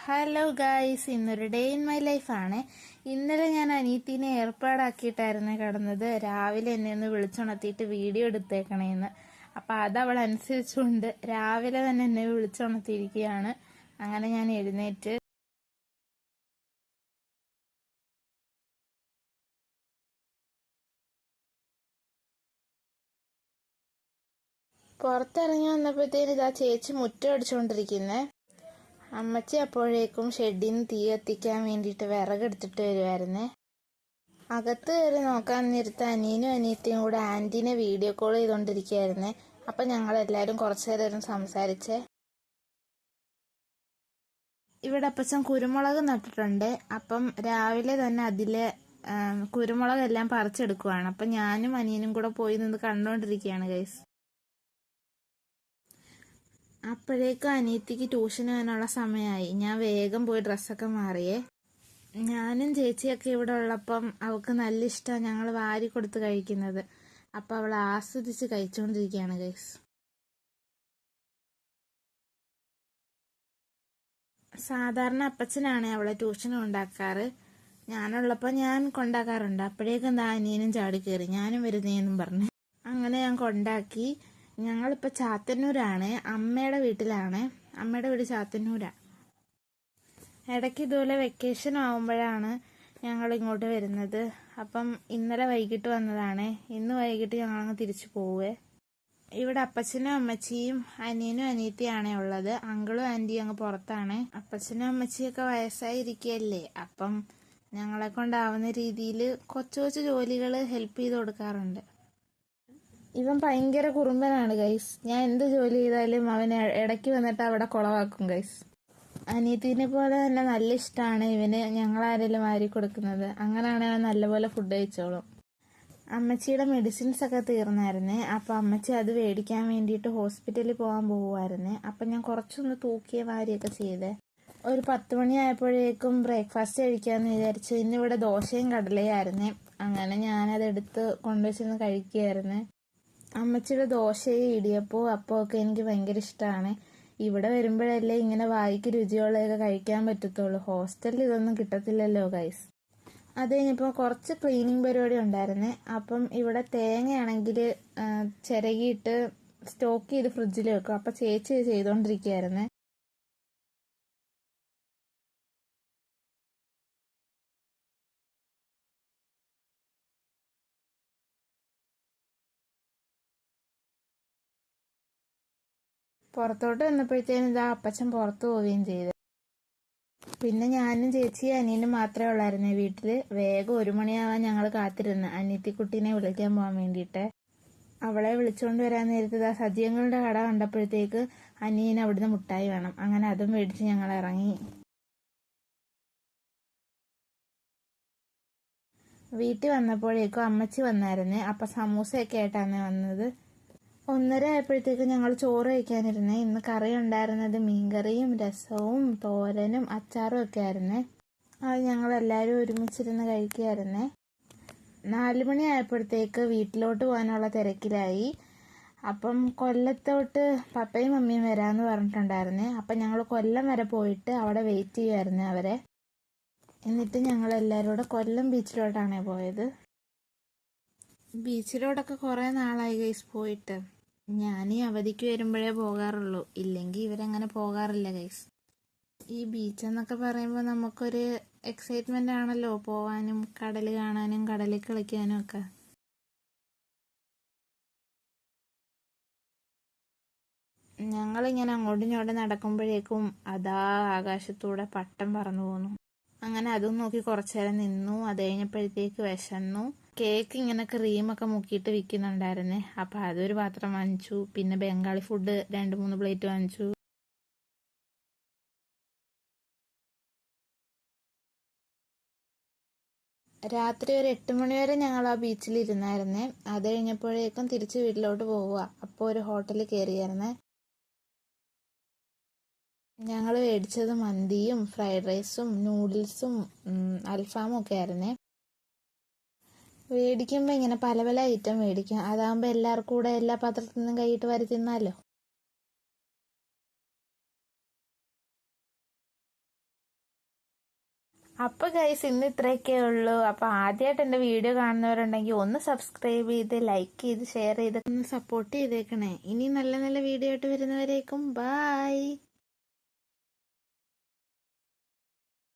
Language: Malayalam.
ഹലോ ഗായ്സ്, ഇന്നൊരു ഡേ ഇൻ മൈ ലൈഫാണ്. ഇന്നലെ ഞാൻ അനീത്തിനെ ഏർപ്പാടാക്കിയിട്ടായിരുന്നു കിടന്നത്. രാവിലെ എന്നെ ഒന്ന് വിളിച്ചുണർത്തിയിട്ട് വീഡിയോ എടുത്തേക്കണേന്ന്. അപ്പം അതവൾ അനുസരിച്ചുകൊണ്ട് രാവിലെ തന്നെ എന്നെ വിളിച്ചുണർത്തിയിരിക്കുകയാണ്. അങ്ങനെ ഞാൻ എഴുന്നേറ്റ് പുറത്തിറങ്ങി വന്നപ്പോഴത്തേന് ഇതാ ചേച്ചി മുറ്റം അടിച്ചുകൊണ്ടിരിക്കുന്നേ. അമ്മച്ചി അപ്പോഴേക്കും ഷെഡിൽ നിന്ന് തീ കത്തിക്കാൻ വേണ്ടിയിട്ട് വിറകെടുത്തിട്ട് വരുമായിരുന്നേ. അകത്ത് കയറി നോക്കാൻ നേരത്ത് അനിയനും അനിയത്തിയും കൂടെ ആൻറ്റീനെ വീഡിയോ കോൾ ചെയ്തുകൊണ്ടിരിക്കുകയായിരുന്നേ. അപ്പം ഞങ്ങളെല്ലാവരും കുറച്ചു നേരം സംസാരിച്ചേ. ഇവിടെ അപ്പച്ചൻ കുരുമുളക് നട്ടിട്ടുണ്ട്. അപ്പം രാവിലെ തന്നെ അതിലെ കുരുമുളകെല്ലാം പറിച്ചെടുക്കുവാണ്. അപ്പം ഞാനും അനിയനും കൂടെ പോയി നിന്ന് കണ്ടുകൊണ്ടിരിക്കുകയാണ് ഗൈസ്. അപ്പോഴേക്കും അനിയത്തിക്ക് ട്യൂഷന് പോകാനുള്ള സമയമായി. ഞാൻ വേഗം പോയി ഡ്രസ്സൊക്കെ മാറിയേ. ഞാനും ചേച്ചിയൊക്കെ ഇവിടെ ഉള്ളപ്പം അവൾക്ക് നല്ല ഇഷ്ടമാണ് ഞങ്ങൾ വാരി കൊടുത്ത് കഴിക്കുന്നത്. അപ്പം അവൾ ആസ്വദിച്ച് കഴിച്ചുകൊണ്ടിരിക്കുകയാണ് ഗൈസ്. സാധാരണ അപ്പച്ചനാണ് അവളെ ട്യൂഷന് കൊണ്ടാക്കാറ്. ഞാനുള്ളപ്പോൾ ഞാൻ കൊണ്ടാക്കാറുണ്ട്. അപ്പോഴേക്കും എന്താ അനിയനും ചാടി കയറി ഞാനും വരുന്നേന്നും പറഞ്ഞു. അങ്ങനെ ഞാൻ കൊണ്ടാക്കി. ഞങ്ങളിപ്പോൾ ചാത്തന്നൂരാണ്, അമ്മയുടെ വീട്ടിലാണ്. അമ്മയുടെ വീട് ചാത്തന്നൂരാണ്. ഇടയ്ക്ക് ഇതുപോലെ വെക്കേഷൻ ആവുമ്പോഴാണ് ഞങ്ങൾ ഇങ്ങോട്ട് വരുന്നത്. അപ്പം ഇന്നലെ വൈകിട്ട് വന്നതാണ്. ഇന്ന് വൈകിട്ട് ഞങ്ങളങ്ങ് തിരിച്ചു പോവേ. ഇവിടെ അപ്പച്ചനും അമ്മച്ചിയും അനിയനും അനിയത്തിയാണേ ഉള്ളത്. അങ്കിളും ആൻറ്റിയും അങ്ങ് പുറത്താണ്. അപ്പച്ചനും അമ്മച്ചിയൊക്കെ വയസ്സായിരിക്കുകയല്ലേ. അപ്പം ഞങ്ങളെ കൊണ്ടാവുന്ന രീതിയിൽ കൊച്ചു കൊച്ചു ജോലികൾ ഹെൽപ്പ് ചെയ്ത് കൊടുക്കാറുണ്ട്. ഇവൻ ഭയങ്കര കുറുമ്പനാണ് ഗൈസ്. ഞാൻ എന്ത് ജോലി ചെയ്താലും അവൻ ഇടയ്ക്ക് വന്നിട്ട് അവിടെ കുളവാക്കും ഗൈസ്. അനിയത്തിനെ പോലെ തന്നെ നല്ല ഇഷ്ടമാണ് ഇവന് ഞങ്ങളാരെങ്കിലും വാരി കൊടുക്കുന്നത്. അങ്ങനെയാണെങ്കിൽ അവൻ നല്ലപോലെ ഫുഡ് കഴിച്ചോളും. അമ്മച്ചിയുടെ മെഡിസിൻസ് ഒക്കെ തീർന്നായിരുന്നേ. അപ്പം അമ്മച്ചി അത് മേടിക്കാൻ വേണ്ടിയിട്ട് ഹോസ്പിറ്റലിൽ പോകാൻ പോകുമായിരുന്നേ. അപ്പം ഞാൻ കുറച്ചൊന്ന് തൂക്കിയ വാരിയൊക്കെ ചെയ്തേ. ഒരു 10 മണിയായപ്പോഴേക്കും ബ്രേക്ക്ഫാസ്റ്റ് കഴിക്കാമെന്ന് വിചാരിച്ചു. ഇന്നിവിടെ ദോശയും കടലയായിരുന്നേ. അങ്ങനെ ഞാനതെടുത്ത് കൊണ്ടുവച്ചിരുന്ന് കഴിക്കുകയായിരുന്നേ. അമ്മച്ചിയുടെ ദോശയും ഇടിയപ്പവും അപ്പമൊക്കെ എനിക്ക് ഭയങ്കര ഇഷ്ടമാണ്. ഇവിടെ വരുമ്പോഴല്ലേ ഇങ്ങനെ വായിക്ക് രുചിയുള്ളതൊക്കെ കഴിക്കാൻ പറ്റത്തുള്ളൂ. ഹോസ്റ്റലിൽ ഇതൊന്നും കിട്ടത്തില്ലല്ലോ ഗൈസ്. അത് കഴിഞ്ഞപ്പോൾ കുറച്ച് ക്ലീനിങ് പരിപാടി ഉണ്ടായിരുന്നേ. അപ്പം ഇവിടെ തേങ്ങയാണെങ്കിൽ ചിരകിയിട്ട് സ്റ്റോക്ക് ചെയ്ത് ഫ്രിഡ്ജിൽ വെക്കും. അപ്പം ചേച്ചി ചെയ്തുകൊണ്ടിരിക്കുകയായിരുന്നേ. പുറത്തോട്ട് വന്നപ്പോഴത്തേനും ഇതാ അപ്പച്ചൻ പുറത്തു പോവുകയും ചെയ്തു. പിന്നെ ഞാനും ചേച്ചിയും അനിയനും മാത്രമേ ഉള്ളായിരുന്നേ വീട്ടിൽ. വേഗം 1 മണിയാവാൻ ഞങ്ങൾ കാത്തിരുന്ന് അനിയത്തിക്കുട്ടീനെ വിളിക്കാൻ പോകാൻ വേണ്ടിയിട്ട്. അവളെ വിളിച്ചുകൊണ്ട് വരാൻ നേരത്ത് സദ്യങ്ങളുടെ കട കണ്ടപ്പോഴത്തേക്ക് അനിയന് അവിടുന്ന് മുട്ടായി വേണം. അങ്ങനെ അതും മേടിച്ച് ഞങ്ങൾ ഇറങ്ങി. വീട്ടിൽ വന്നപ്പോഴേക്കും അമ്മച്ചി വന്നായിരുന്നേ. അപ്പം സമൂസയൊക്കെ ആയിട്ടാണ് വന്നത്. 1:30 ആയപ്പോഴത്തേക്ക് ഞങ്ങൾ ചോറ് കഴിക്കാനിരുന്നേ. ഇന്ന് കറി ഉണ്ടായിരുന്നത് മീൻകറിയും രസവും തോരനും അച്ചാറും ഒക്കെ ആയിരുന്നേ. അത് ഞങ്ങളെല്ലാവരും ഒരുമിച്ചിരുന്ന് കഴിക്കുകയായിരുന്നേ. 4 മണി ആയപ്പോഴത്തേക്ക് വീട്ടിലോട്ട് പോകാനുള്ള തിരക്കിലായി. അപ്പം കൊല്ലത്തോട്ട് പപ്പയും മമ്മിയും വരാമെന്ന് പറഞ്ഞിട്ടുണ്ടായിരുന്നേ. അപ്പം ഞങ്ങൾ കൊല്ലം വരെ പോയിട്ട് അവിടെ വെയിറ്റ് ചെയ്യുമായിരുന്നേ അവരെ. എന്നിട്ട് ഞങ്ങളെല്ലാവരും കൂടെ കൊല്ലം ബീച്ചിലോട്ടാണ് പോയത്. ബീച്ചിലോട്ടൊക്കെ കുറേ നാളായി ഗൈസ് പോയിട്ട്. ഞാൻ ഈ അവധിക്ക് വരുമ്പോഴേ പോകാറുള്ളൂ, ഇല്ലെങ്കിൽ ഇവരങ്ങനെ പോകാറില്ല ഗൈസ്. ഈ ബീച്ചെന്നൊക്കെ പറയുമ്പോൾ നമുക്കൊരു എക്സൈറ്റ്മെൻ്റ് ആണല്ലോ പോകാനും കടൽ കാണാനും കടലിൽ കളിക്കാനും ഒക്കെ. ഞങ്ങളിങ്ങനെ അങ്ങോട്ടും ഇങ്ങോട്ടും നടക്കുമ്പോഴേക്കും അതാ ആകാശത്തൂടെ പട്ടം പറന്നു പോന്നു. അങ്ങനെ അതും നോക്കി കുറച്ചു നേരം നിന്നു. അത് കഴിഞ്ഞപ്പോഴത്തേക്ക് വിശന്നു. കേക്ക് ഇങ്ങനെ ക്രീമൊക്കെ മുക്കിയിട്ട് വിൽക്കുന്നുണ്ടായിരുന്നേ. അപ്പം അതൊരു പാത്രം വാങ്ങിച്ചു. പിന്നെ ബംഗാളി ഫുഡ് 2-3 പ്ലേറ്റ് വാങ്ങിച്ചു. രാത്രി ഒരു 8 മണി വരെ ഞങ്ങൾ ആ ബീച്ചിൽ ഇരുന്നായിരുന്നേ. അത് കഴിഞ്ഞപ്പോഴേക്കും തിരിച്ച് വീട്ടിലോട്ട് പോവുക. അപ്പോൾ ഒരു ഹോട്ടലിൽ കയറിയായിരുന്നേ. ഞങ്ങൾ മേടിച്ചത് മന്തിയും ഫ്രൈഡ് റൈസും നൂഡിൽസും അൽഫാമും ഒക്കെ ആയിരുന്നേ. മേടിക്കുമ്പോൾ ഇങ്ങനെ പല പല ഐറ്റം മേടിക്കും. അതാകുമ്പോൾ എല്ലാവർക്കും കൂടെ എല്ലാ പാത്രത്തിൽ നിന്നും കൈയിട്ട് വാരി തിന്നാലോ. അപ്പോൾ ഗൈസ് ഇന്ന് ഇത്രയൊക്കെ ഉള്ളൂ. അപ്പോൾ ആദ്യമായിട്ട് എൻ്റെ വീഡിയോ കാണുന്നവരുണ്ടെങ്കിൽ ഒന്ന് സബ്സ്ക്രൈബ് ചെയ്ത് ലൈക്ക് ചെയ്ത് ഷെയർ ചെയ്ത് ഒന്ന് സപ്പോർട്ട് ചെയ്തേക്കണേ. ഇനി നല്ല നല്ല വീഡിയോ ആയിട്ട് വരുന്നവരേക്കും ബൈ.